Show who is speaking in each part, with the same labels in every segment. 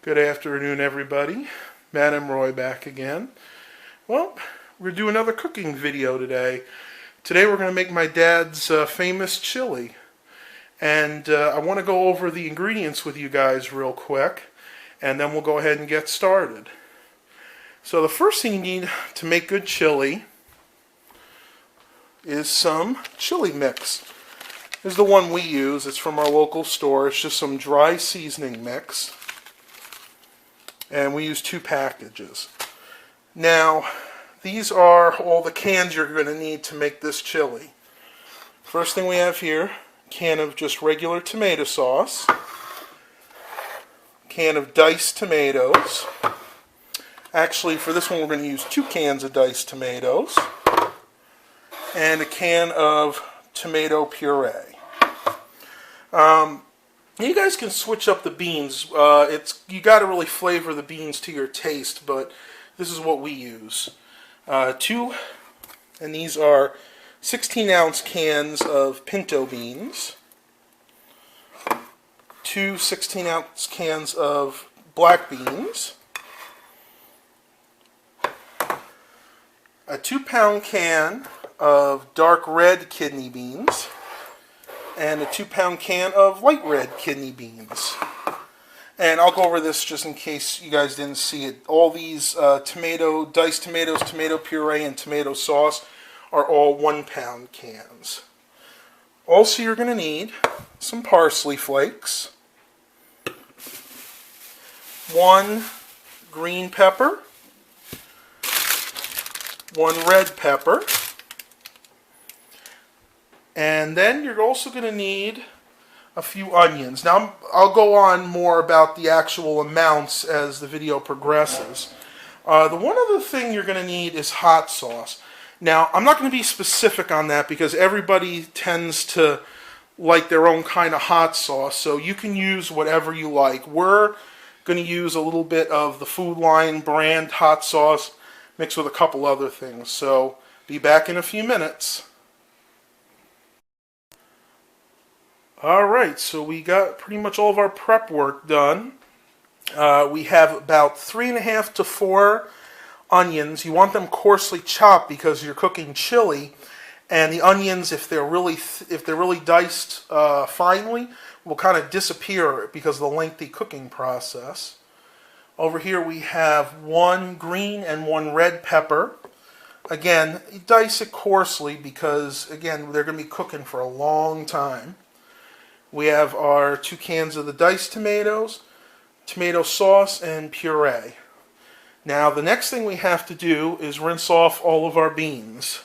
Speaker 1: Good afternoon, everybody. Madam Roy back again. Well, we're doing another cooking video today. Today we're going to make my dad's famous chili. And I want to go over the ingredients with you guys real quick, and then we'll go ahead and get started. So the first thing you need to make good chili is some chili mix. This is the one we use. It's from our local store. It's just some dry seasoning mix. And we use 2 packages. Now, these are all the cans you're going to need to make this chili. First thing we have here, a can of just regular tomato sauce, a can of diced tomatoes. Actually, for this one we're going to use 2 cans of diced tomatoes, and a can of tomato puree. You guys can switch up the beans. You got to really flavor the beans to your taste, but this is what we use. 2, and these are 16-ounce cans of Pinto beans. 2 16-ounce cans of black beans. A 2-pound can of dark red kidney beans. And a 2-pound can of light red kidney beans. And I'll go over this just in case you guys didn't see it. All these diced tomatoes, tomato puree, and tomato sauce are all 1-pound cans. Also, you're going to need some parsley flakes, 1 green pepper, 1 red pepper, and then you're also going to need a few onions. Now, I'll go on more about the actual amounts as the video progresses. The one other thing you're going to need is hot sauce. Now, I'm not going to be specific on that because everybody tends to like their own kind of hot sauce, so you can use whatever you like. We're going to use a little bit of the Food Line brand hot sauce mixed with a couple other things. So, be back in a few minutes. Alright, so we got pretty much all of our prep work done. We have about 3.5 to 4 onions. You want them coarsely chopped because you're cooking chili, and the onions, if they're really diced finely, will kind of disappear because of the lengthy cooking process. Over here we have 1 green and 1 red pepper. Again, you dice it coarsely because, again, they're going to be cooking for a long time. We have our 2 cans of the diced tomatoes, tomato sauce, and puree. Now, the next thing we have to do is rinse off all of our beans.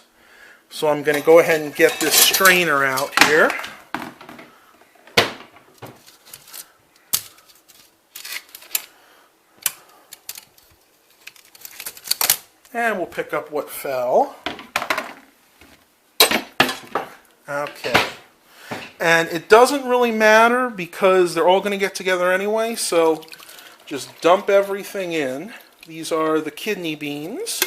Speaker 1: So I'm going to go ahead and get this strainer out here. And we'll pick up what fell. Okay. And it doesn't really matter because they're all going to get together anyway, so just dump everything in. These are the kidney beans.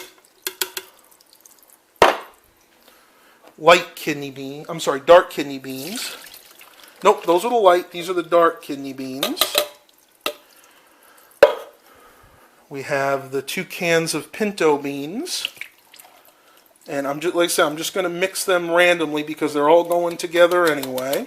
Speaker 1: Dark kidney beans. Nope, those are the light, these are the dark kidney beans. We have the 2 cans of pinto beans. And like I said, I'm just going to mix them randomly because they're all going together anyway.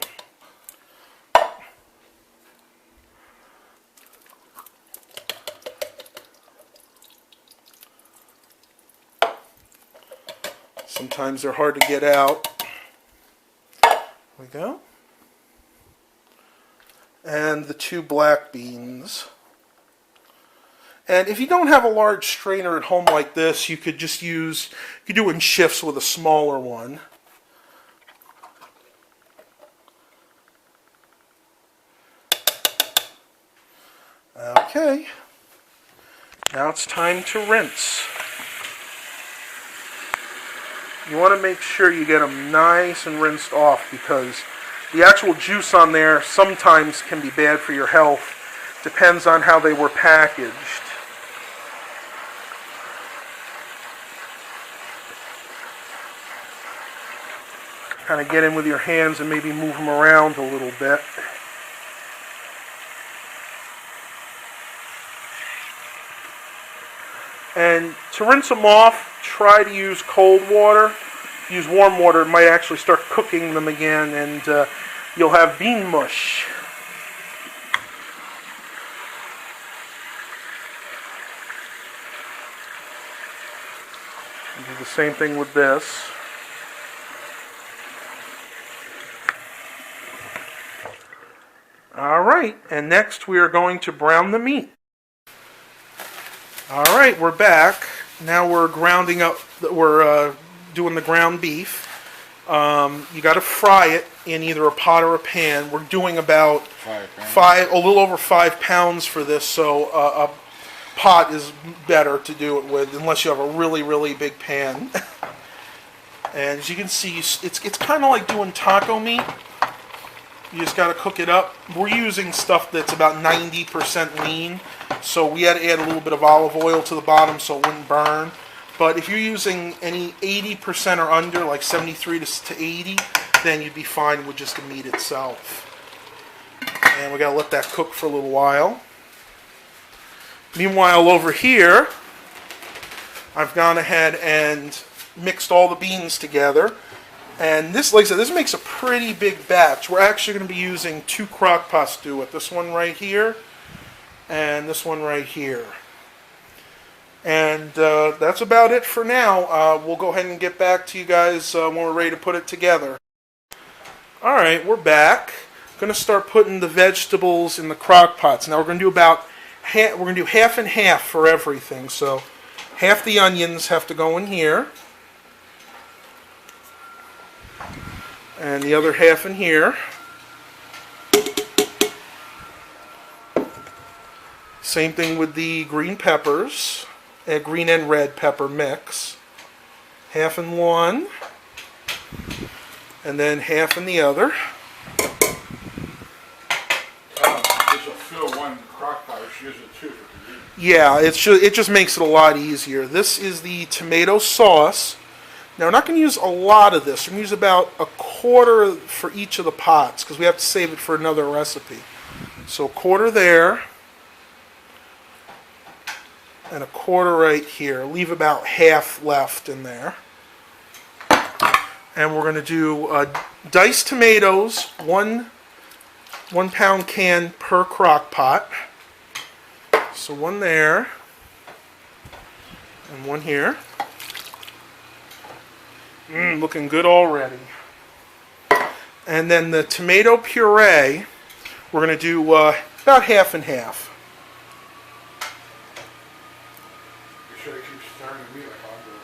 Speaker 1: Sometimes they're hard to get out. There we go. And the 2 black beans. And if you don't have a large strainer at home like this, you could just do it in shifts with a smaller one. Okay. Now it's time to rinse. You want to make sure you get them nice and rinsed off because the actual juice on there sometimes can be bad for your health. Depends on how they were packaged. Kind of get in with your hands and maybe move them around a little bit. And to rinse them off, try to use cold water. If you use warm water, it might actually start cooking them again, and you'll have bean mush. And do the same thing with this. Alright, and next we are going to brown the meat. Alright, we're back. Now we're grounding up, we're doing the ground beef. You got to fry it in either a pot or a pan. We're doing about a little over 5 pounds for this, so a pot is better to do it with, unless you have a really, really big pan. And as you can see, it's kind of like doing taco meat. You just got to cook it up. We're using stuff that's about 90% lean, so we had to add a little bit of olive oil to the bottom so it wouldn't burn. But if you're using any 80% or under, like 73 to 80, then you'd be fine with just the meat itself. And we got to let that cook for a little while. Meanwhile, over here, I've gone ahead and mixed all the beans together. And this, like I said, this makes a pretty big batch. We're actually going to be using 2 crock pots to do it. This one right here, and this one right here. And that's about it for now. We'll go ahead and get back to you guys when we're ready to put it together. Alright, we're back. Going to start putting the vegetables in the crock pots. Now we're going to do about half, we're going to do half and half for everything. So half the onions have to go in here. And the other half in here. Same thing with the green peppers. A green and red pepper mix. Half in one. And then half in the other.
Speaker 2: This will fill one crock pot. She uses it 2 for convenience.
Speaker 1: Yeah, it just makes it a lot easier. This is the tomato sauce. Now, we're not going to use a lot of this. We're going to use about a quarter for each of the pots because we have to save it for another recipe. So a quarter there and a quarter right here. Leave about half left in there. And we're going to do diced tomatoes, 1 pound can per crock pot. So one there and one here. Looking good already. And then the tomato puree, we're going to do about half and half.
Speaker 2: You sure it keeps stirring the meat like I'm doing?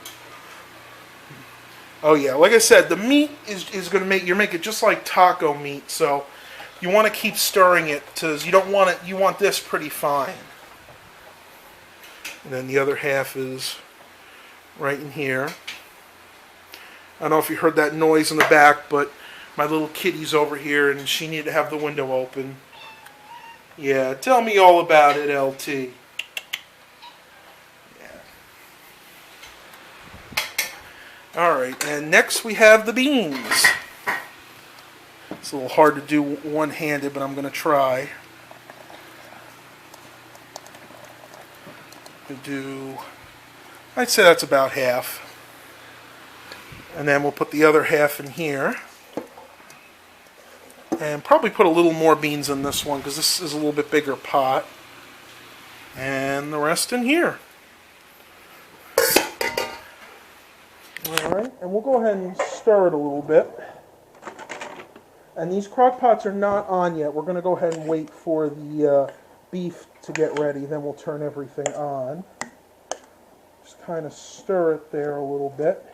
Speaker 1: Oh yeah, like I said, the meat is going to make it just like taco meat. So you want to keep stirring it because you don't want it. You want this pretty fine. And then the other half is right in here. I don't know if you heard that noise in the back, but my little kitty's over here and she needed to have the window open. Yeah, tell me all about it, LT. Yeah. Alright, and next we have the beans. It's a little hard to do one-handed, but I'm going to try. I'd say that's about half. And then we'll put the other half in here. And probably put a little more beans in this one because this is a little bit bigger pot. And the rest in here. Alright, and we'll go ahead and stir it a little bit. And these crock pots are not on yet. We're going to go ahead and wait for the beef to get ready. Then we'll turn everything on. Just kind of stir it there a little bit.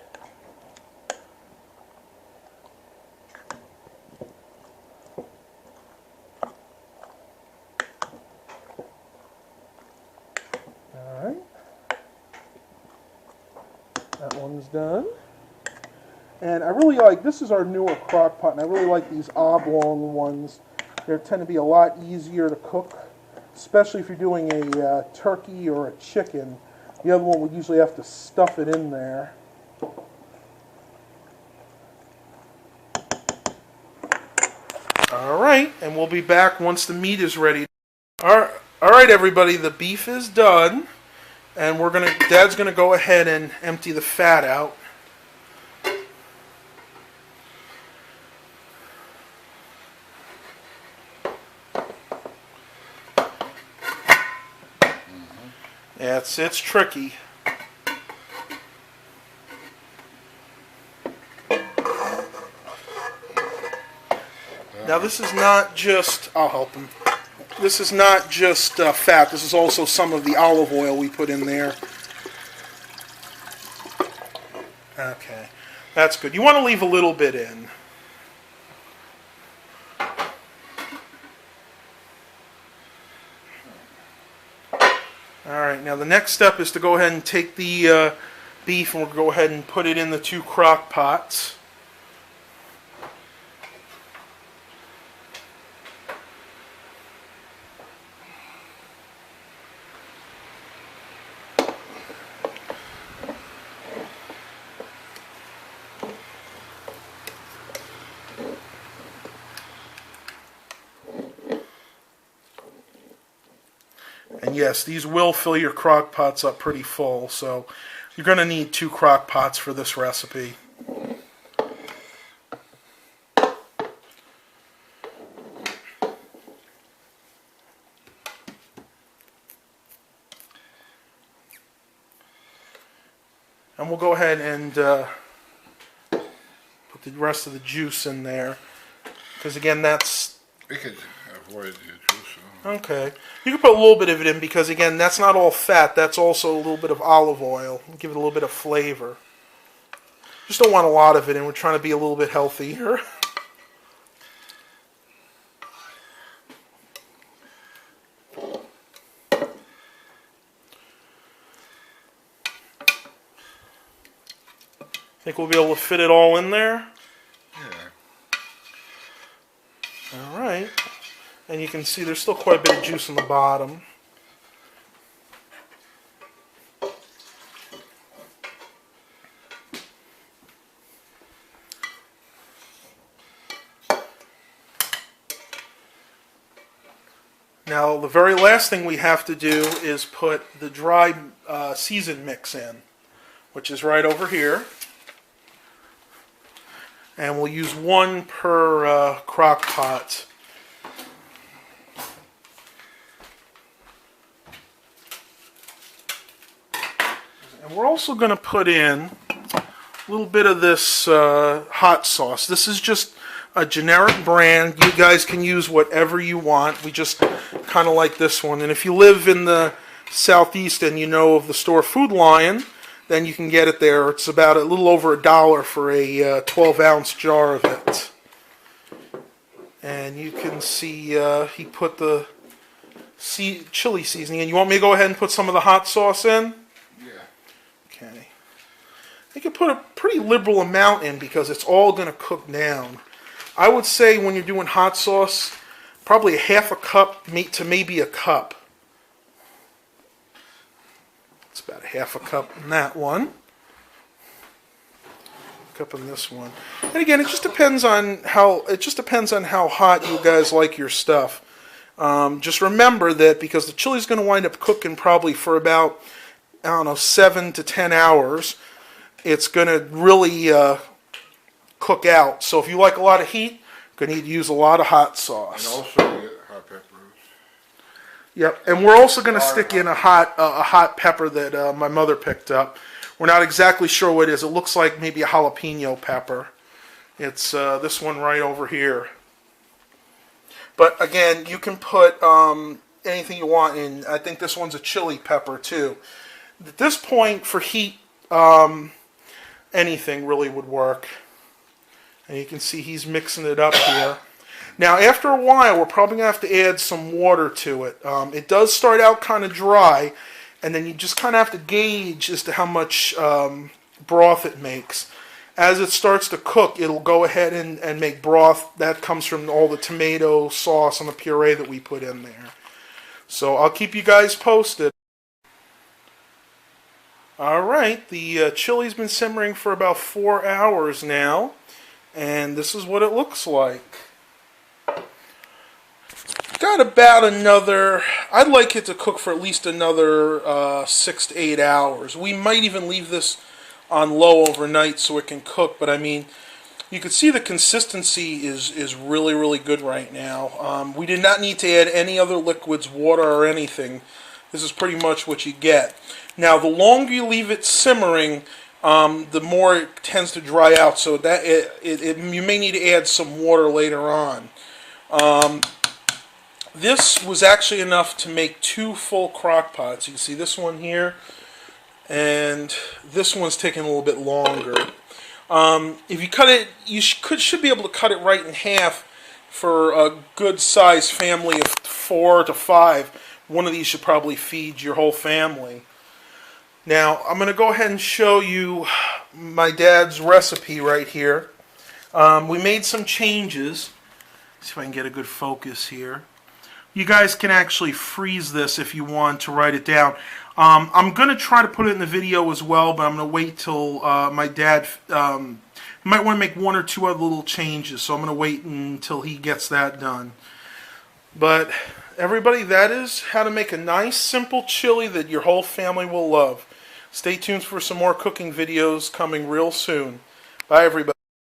Speaker 1: Alright. That one's done. And I really like, this is our newer crock pot, and I really like these oblong ones. They tend to be a lot easier to cook, especially if you're doing a turkey or a chicken. The other one would usually have to stuff it in there. Alright, and we'll be back once the meat is ready. Alright everybody, the beef is done. And Dad's gonna go ahead and empty the fat out. Yeah, it's tricky. Now this is not just, I'll help him. This is not just fat, this is also some of the olive oil we put in there. Okay, that's good. You want to leave a little bit in. Alright, now the next step is to go ahead and take the beef and we'll go ahead and put it in the 2 crock pots. And yes, these will fill your crock pots up pretty full, so you're going to need 2 crock pots for this recipe. And we'll go ahead and put the rest of the juice in there, because again, that's...
Speaker 2: We could avoid the juice.
Speaker 1: Okay. You can put a little bit of it in because, again, that's not all fat. That's also a little bit of olive oil. Give it a little bit of flavor. Just don't want a lot of it, and we're trying to be a little bit healthier. Think we'll be able to fit it all in there?
Speaker 2: Yeah.
Speaker 1: All right. And you can see there's still quite a bit of juice in the bottom. Now, the very last thing we have to do is put the dry season mix in, which is right over here. And we'll use 1 per crock pot. And we're also going to put in a little bit of this hot sauce. This is just a generic brand. You guys can use whatever you want. We just kind of like this one. And if you live in the southeast and you know of the store Food Lion, then you can get it there. It's about a little over $1 for a 12-ounce jar of it. And you can see he put the chili seasoning in. You want me to go ahead and put some of the hot sauce in? Okay. You can put a pretty liberal amount in because it's all going to cook down. I would say when you're doing hot sauce, probably a half a cup to maybe a cup. It's about a half a cup in that one. A cup in this one. And again, it just depends on how hot you guys like your stuff. Just remember that because the chili's going to wind up cooking probably for about 7 to 10 hours, it's going to really cook out. So if you like a lot of heat, you're going to need to use a lot of hot sauce.
Speaker 2: And also get hot peppers.
Speaker 1: Yep, and we're also going to stick in a hot pepper that my mother picked up. We're not exactly sure what it is. It looks like maybe a jalapeno pepper. It's this one right over here. But again, you can put anything you want in. I think this one's a chili pepper too. At this point, for heat, anything really would work. And you can see he's mixing it up here. Now, after a while, we're probably going to have to add some water to it. It does start out kind of dry, and then you just kind of have to gauge as to how much broth it makes. As it starts to cook, it'll go ahead and make broth. That comes from all the tomato sauce and the puree that we put in there. So I'll keep you guys posted. Alright, the chili's been simmering for about 4 hours now, and this is what it looks like. Got about another, I'd like it to cook for at least another 6 to 8 hours. We might even leave this on low overnight so it can cook, but I mean, you can see the consistency is really, really good right now. We did not need to add any other liquids, water or anything. This is pretty much what you get. Now, the longer you leave it simmering, the more it tends to dry out, so that you may need to add some water later on. This was actually enough to make 2 full crock pots. You can see this one here, and this one's taking a little bit longer. If you cut it, you should be able to cut it right in half for a good sized family of 4 to 5. One of these should probably feed your whole family. Now, I'm going to go ahead and show you my dad's recipe right here. We made some changes. See if I can get a good focus here. You guys can actually freeze this if you want to write it down. I'm going to try to put it in the video as well, but I'm going to wait till my dad might want to make 1 or 2 other little changes, so I'm going to wait until he gets that done. But everybody, that is how to make a nice, simple chili that your whole family will love. Stay tuned for some more cooking videos coming real soon. Bye, everybody.